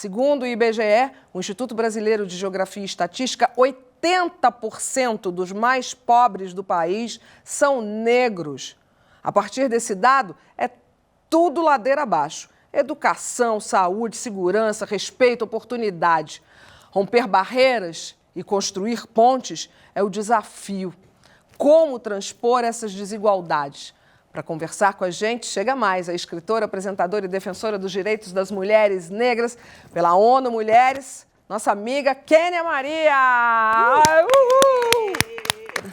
Segundo o IBGE, o Instituto Brasileiro de Geografia e Estatística, 80% dos mais pobres do país são negros. A partir desse dado, é tudo ladeira abaixo. Educação, saúde, segurança, respeito, oportunidade. Romper barreiras e construir pontes é o desafio. Como transpor essas desigualdades? Para conversar com a gente, chega mais a escritora, apresentadora e defensora dos direitos das mulheres negras pela ONU Mulheres, nossa amiga Kênia Maria. Uhul!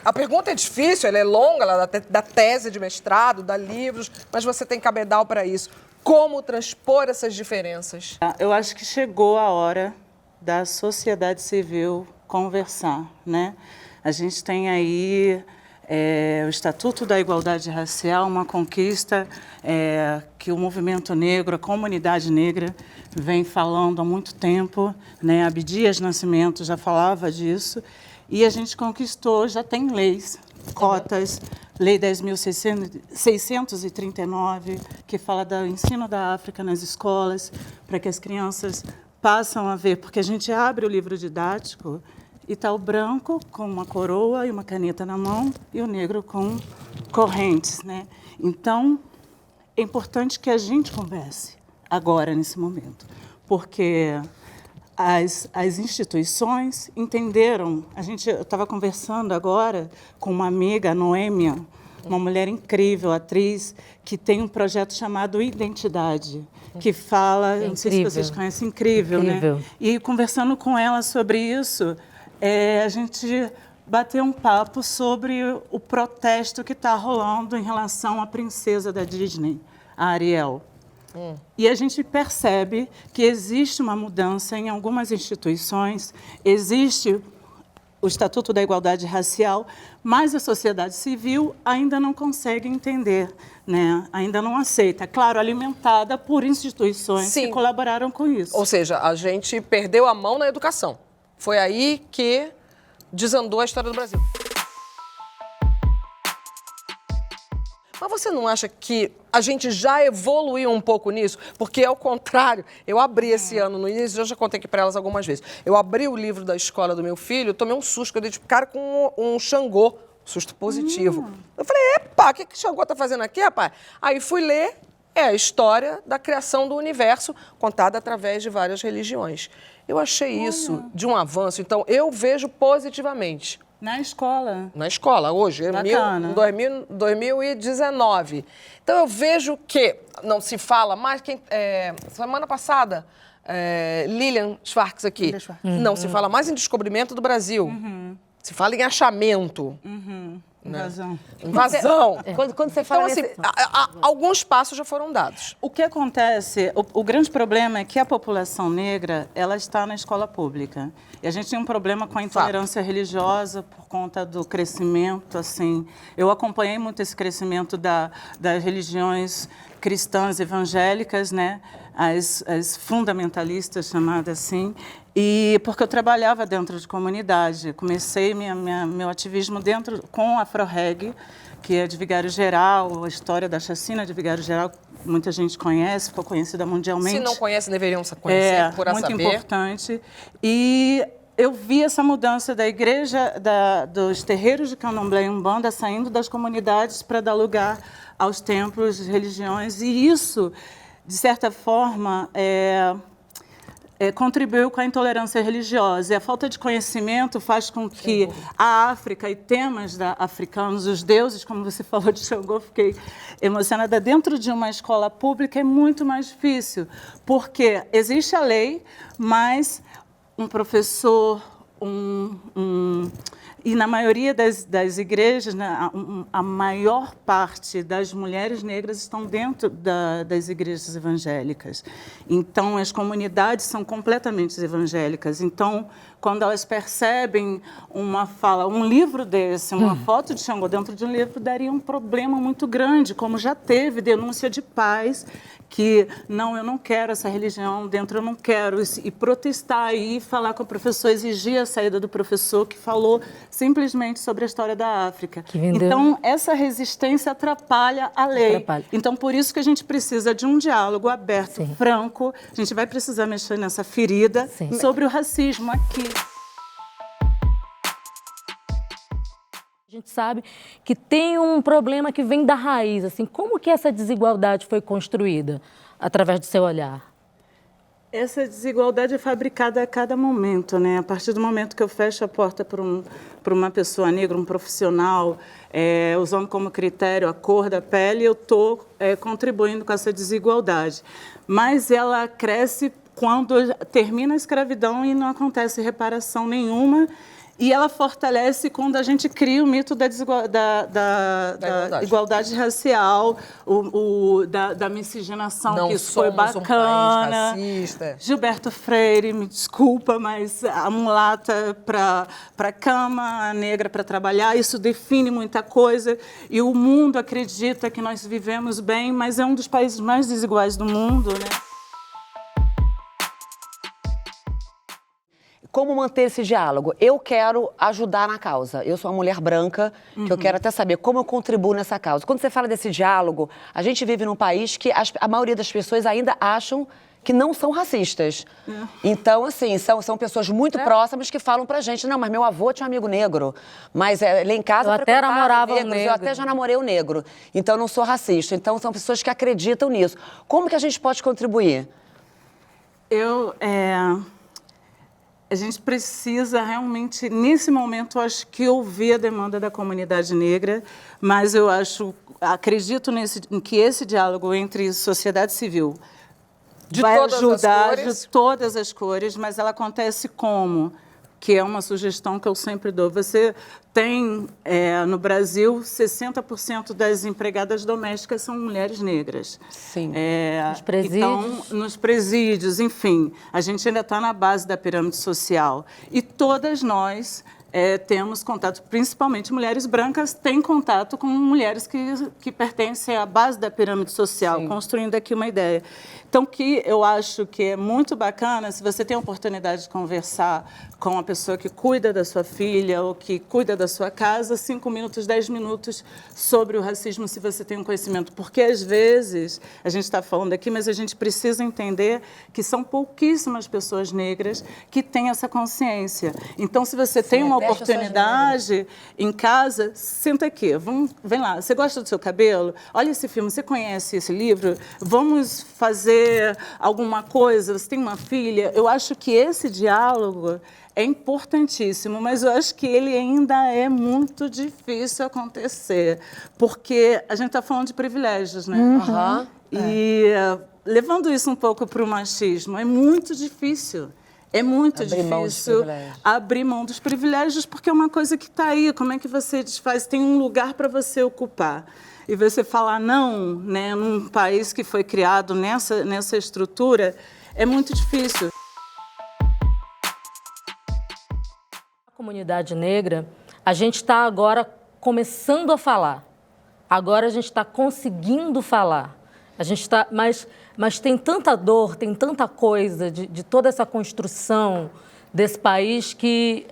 A pergunta é difícil, ela é longa, ela dá tese de mestrado, dá livros, mas você tem cabedal para isso. Como transpor essas diferenças? Eu acho que chegou a hora da sociedade civil conversar, né? A gente tem aí o Estatuto da Igualdade Racial, uma conquista que o movimento negro, a comunidade negra, vem falando há muito tempo, né? Abdias Nascimento já falava disso, e a gente conquistou, já tem leis, cotas, Lei 10.639, que fala do ensino da África nas escolas, para que as crianças passam a ver, porque a gente abre o livro didático e está o branco com uma coroa e uma caneta na mão e o negro com correntes, né? Então, é importante que a gente converse agora, nesse momento, porque as instituições entenderam. Eu estava conversando agora com uma amiga, a Noêmia, uma mulher incrível, atriz, que tem um projeto chamado Identidade, que fala, não sei se vocês conhecem, incrível, né? E conversando com ela sobre isso, a gente bateu um papo sobre o protesto que está rolando em relação à princesa da Disney, a Ariel. E a gente percebe que existe uma mudança em algumas instituições, existe o Estatuto da Igualdade Racial, mas a sociedade civil ainda não consegue entender, né? Ainda não aceita. Claro, alimentada por instituições que colaboraram com isso. Ou seja, a gente perdeu a mão na educação. Foi aí que desandou a história do Brasil. Mas você não acha que a gente já evoluiu um pouco nisso? Porque, ao contrário, eu abri esse ano, no início, eu já contei aqui para elas algumas vezes, eu abri o livro da escola do meu filho, tomei um susto, eu dei de cara com um Xangô, susto positivo. Eu falei, epa, o que Xangô tá fazendo aqui, rapaz? Aí fui ler, a história da criação do universo, contada através de várias religiões. Eu achei isso de um avanço, então eu vejo positivamente. Na escola. Na escola, hoje, 2019. Então, eu vejo que não se fala mais... semana passada, Lilian Schwartz aqui, não se fala mais em descobrimento do Brasil. Se fala em achamento. Invasão. Invasão. Quando você fala então, assim, alguns passos já foram dados. O que acontece, o grande problema é que a população negra, ela está na escola pública. E a gente tem um problema com a intolerância religiosa por conta do crescimento, assim. Eu acompanhei muito esse crescimento das religiões cristãs evangélicas, né? As fundamentalistas, chamadas assim, e porque eu trabalhava dentro de comunidade. Comecei meu ativismo com a Afro-Reg, que é de Vigário Geral, a história da chacina de Vigário Geral, muita gente conhece, ficou conhecida mundialmente. Se não conhece, deveriam conhecer, por saber. Muito importante. E eu vi essa mudança da igreja, dos terreiros de Candomblé e Umbanda saindo das comunidades para dar lugar aos templos, religiões, e isso, de certa forma, contribuiu com a intolerância religiosa. E a falta de conhecimento faz com que a África e temas africanos, os deuses, como você falou de Xangô, fiquei emocionada, dentro de uma escola pública é muito mais difícil, porque existe a lei, mas um professor, e na maioria das igrejas, né, a maior parte das mulheres negras estão dentro das igrejas evangélicas. Então, as comunidades são completamente evangélicas. Então, quando elas percebem uma fala, um livro desse, uma foto de Xangô dentro de um livro, daria um problema muito grande, como já teve denúncia de pais que, não, eu não quero essa religião dentro, eu não quero, e protestar e falar com o professor, exigir a saída do professor que falou simplesmente sobre a história da África. Então, essa resistência atrapalha a lei. Então, por isso que a gente precisa de um diálogo aberto, franco, a gente vai precisar mexer nessa ferida sobre o racismo aqui. A gente sabe que tem um problema que vem da raiz, assim, como que essa desigualdade foi construída através do seu olhar? Essa desigualdade é fabricada a cada momento, né? A partir do momento que eu fecho a porta para uma pessoa negra, um profissional, usando como critério a cor da pele, eu estou contribuindo com essa desigualdade. Mas ela cresce quando termina a escravidão e não acontece reparação nenhuma. E ela fortalece quando a gente cria o mito da igualdade racial, da miscigenação, não que isso foi bacana. Um país racista. Gilberto Freire, me desculpa, mas a mulata para a cama, a negra para trabalhar, isso define muita coisa. E o mundo acredita que nós vivemos bem, mas é um dos países mais desiguais do mundo, né? Como manter esse diálogo? Eu quero ajudar na causa. Eu sou uma mulher branca, que eu quero até saber como eu contribuo nessa causa. Quando você fala desse diálogo, a gente vive num país que a maioria das pessoas ainda acham que não são racistas. Então, assim, são pessoas muito próximas que falam pra gente, não, mas meu avô tinha um amigo negro, mas lá em casa eu até namorava negros, negro. eu até já namorei o negro, então eu não sou racista. Então, são pessoas que acreditam nisso. Como que a gente pode contribuir? A gente precisa realmente, nesse momento, acho que ouvir a demanda da comunidade negra, mas eu acredito que esse diálogo entre sociedade civil vai ajudar de todas as cores, mas ela acontece como? Que é uma sugestão que eu sempre dou. Você tem, no Brasil, 60% das empregadas domésticas são mulheres negras. Sim. Nos presídios. Então, nos presídios, enfim, a gente ainda está na base da pirâmide social. E todas nós temos contato, principalmente mulheres brancas, têm contato com mulheres que pertencem à base da pirâmide social, construindo aqui uma ideia. Então, que eu acho que é muito bacana, se você tem a oportunidade de conversar com a pessoa que cuida da sua filha ou que cuida da sua casa, 5 minutos, 10 minutos sobre o racismo, se você tem um conhecimento. Porque, às vezes, a gente está falando aqui, mas a gente precisa entender que são pouquíssimas pessoas negras que têm essa consciência. Então, se você tem uma oportunidade em casa, senta aqui, vem lá. Você gosta do seu cabelo? Olha esse filme, você conhece esse livro? Vamos fazer alguma coisa? Você tem uma filha? Eu acho que esse diálogo é importantíssimo, mas eu acho que ele ainda é muito difícil acontecer, porque a gente está falando de privilégios, né? E levando isso um pouco para o machismo, é muito difícil. É muito difícil abrir mão dos privilégios, porque é uma coisa que está aí. Como é que você desfaz? Tem um lugar para você ocupar. E você falar não, né, num país que foi criado nessa estrutura, é muito difícil. A comunidade negra, a gente está agora começando a falar. Agora a gente está conseguindo falar. A gente está, mas tem tanta dor, tem tanta coisa de toda essa construção desse país que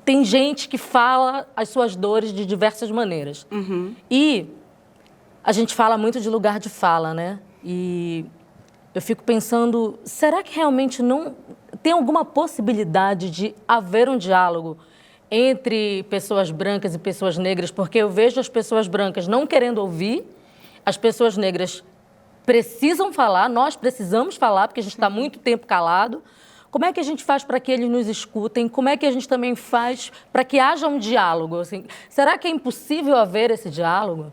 tem gente que fala as suas dores de diversas maneiras. E a gente fala muito de lugar de fala, né? E eu fico pensando, será que realmente não tem alguma possibilidade de haver um diálogo entre pessoas brancas e pessoas negras? Porque eu vejo as pessoas brancas não querendo ouvir, as pessoas negras precisam falar, nós precisamos falar, porque a gente está muito tempo calado. Como é que a gente faz para que eles nos escutem? Como é que a gente também faz para que haja um diálogo? Assim, será que é impossível haver esse diálogo?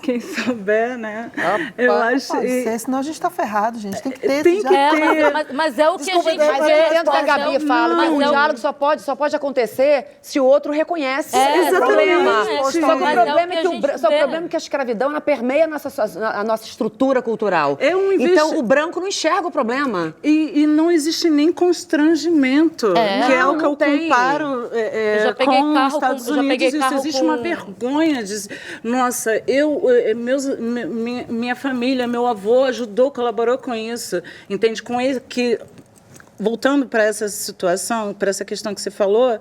Quem souber, né? Opa, Eu acho. Pode ser, senão a gente está ferrado, gente. Tem que ter. Tem esse que diálogo. ter. Mas é o que Desculpa, a gente Mas vê. eu entendo que a Gabi fala, que o Mas é diálogo só pode acontecer se o outro reconhece É, o problema. exatamente. Só que o Mas é o problema que é a que gente só o vê. problema é que a escravidão ela permeia a nossa estrutura cultural. É um Então o branco não enxerga o problema. E não existe nem constrangimento, que é o que não eu tem. comparo Eu já peguei com os carro Estados com- eu já Unidos. peguei Isso carro existe com- uma vergonha de... Nossa, minha família, meu avô ajudou, colaborou com isso, entende? Com ele que... Voltando para essa situação, para essa questão que você falou,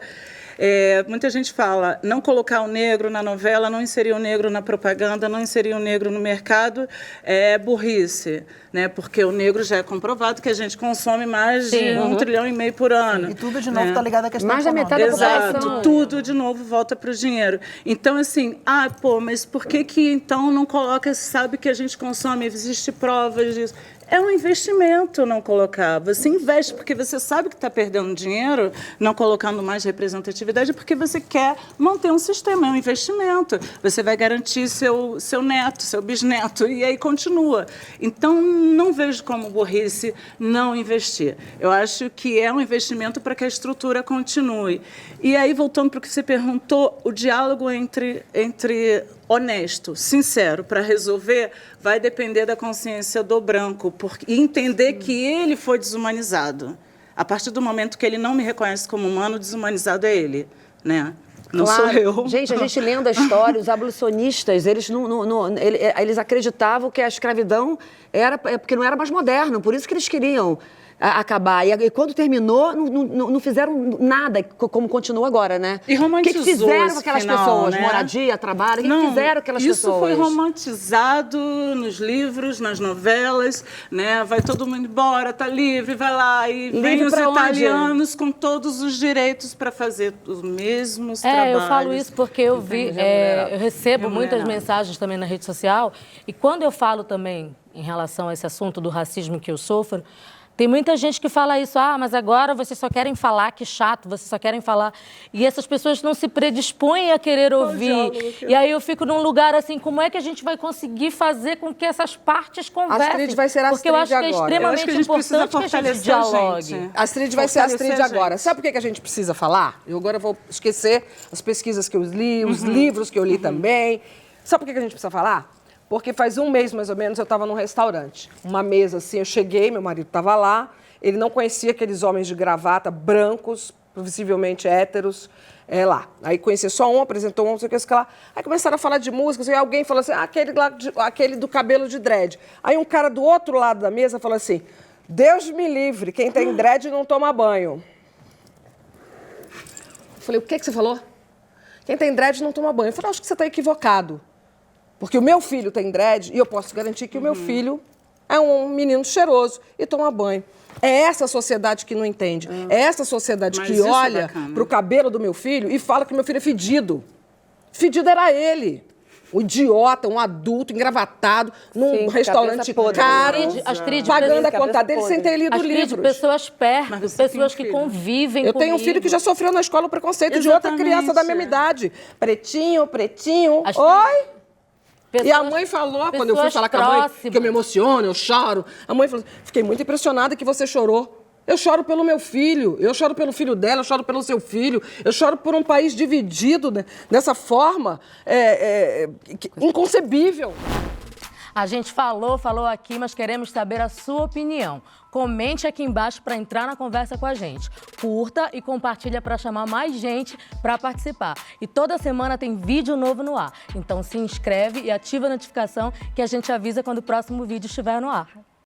muita gente fala, não colocar o negro na novela, não inserir o negro na propaganda, não inserir o negro no mercado, é burrice, né? Porque o negro já é comprovado que a gente consome mais de 1,5 trilhão por ano. E tudo de novo né? está ligado à questão Mais da econômica. metade da Exato, população. tudo de novo volta para o dinheiro. Então, assim, mas por que então não coloca, sabe que a gente consome, existe provas disso? É um investimento não colocar. Você investe porque você sabe que está perdendo dinheiro, não colocando mais representatividade, porque você quer manter um sistema, é um investimento. Você vai garantir seu neto, seu bisneto, e aí continua. Então, não vejo como burrice não investir. Eu acho que é um investimento para que a estrutura continue. E aí, voltando para o que você perguntou, o diálogo entre honesto, sincero, para resolver, vai depender da consciência do branco e entender que ele foi desumanizado. A partir do momento que ele não me reconhece como humano, desumanizado é ele, né? Não sou eu. Gente, a gente lendo a história, os abolicionistas, eles acreditavam que a escravidão era porque não era mais moderno, por isso que eles queriam acabar. E quando terminou, não fizeram nada, como continua agora, né? E romantizou o que fizeram esse com aquelas final, pessoas? né? Moradia, trabalho? O que fizeram aquelas pessoas? Isso foi romantizado nos livros, nas novelas, né? Vai todo mundo embora, tá livre, vai lá. E vem os pra onde? italianos com todos os direitos para fazer os mesmos trabalhos. Eu falo isso porque eu vi, eu recebo muitas mensagens também na rede social, e quando eu falo também em relação a esse assunto do racismo que eu sofro, tem muita gente que fala isso, mas agora vocês só querem falar, que chato, vocês só querem falar. E essas pessoas não se predispõem a querer ouvir. E aí eu fico num lugar assim, como é que a gente vai conseguir fazer com que essas partes conversem? Astrid vai ser Porque eu acho que é agora. extremamente importante que a gente dialogue. A Astrid vai ser a Astrid Fortalecer a agora. gente. Sabe por que a gente precisa falar? Eu agora vou esquecer as pesquisas que eu li, os livros que eu li também. Sabe por que a gente precisa falar? Porque faz um mês, mais ou menos, eu estava num restaurante. Uma mesa assim, eu cheguei, meu marido estava lá, ele não conhecia aqueles homens de gravata, brancos, possivelmente héteros, lá. Aí conhecia só um, apresentou um, não sei o que lá. Aí começaram a falar de música, e alguém falou assim, aquele do cabelo de dread. Aí um cara do outro lado da mesa falou assim, Deus me livre, quem tem dread não toma banho. Eu falei, o que você falou? Quem tem dread não toma banho. Eu falei, acho que você está equivocado. Porque o meu filho tem dread e eu posso garantir que o meu filho é um menino cheiroso e toma banho. É essa sociedade que não entende. É essa sociedade Mas que isso é olha bacana. para o cabelo do meu filho e fala que meu filho é fedido. Fedido era ele. Um idiota, um adulto, engravatado, num Sim, restaurante cabeça podre. caro, Astrid, pagando a cabeça conta dele podre. sem ter lido Astrid, livros. pessoas perto, Mas você tem pessoas um que filho. convivem Eu tenho um filho comigo. que já sofreu na escola o preconceito de outra criança da mesma idade. Pretinho, pretinho. Astrid, Oi! E a pessoas- mãe falou, quando eu fui pessoas falar com a mãe, próximas. que eu me emociono, eu choro. A mãe falou, fiquei muito impressionada que você chorou. Eu choro pelo meu filho, eu choro pelo filho dela, eu choro pelo seu filho, eu choro por um país dividido dessa forma inconcebível. A gente falou aqui, mas queremos saber a sua opinião. Comente aqui embaixo para entrar na conversa com a gente. Curta e compartilha para chamar mais gente para participar. E toda semana tem vídeo novo no ar. Então se inscreve e ativa a notificação que a gente avisa quando o próximo vídeo estiver no ar.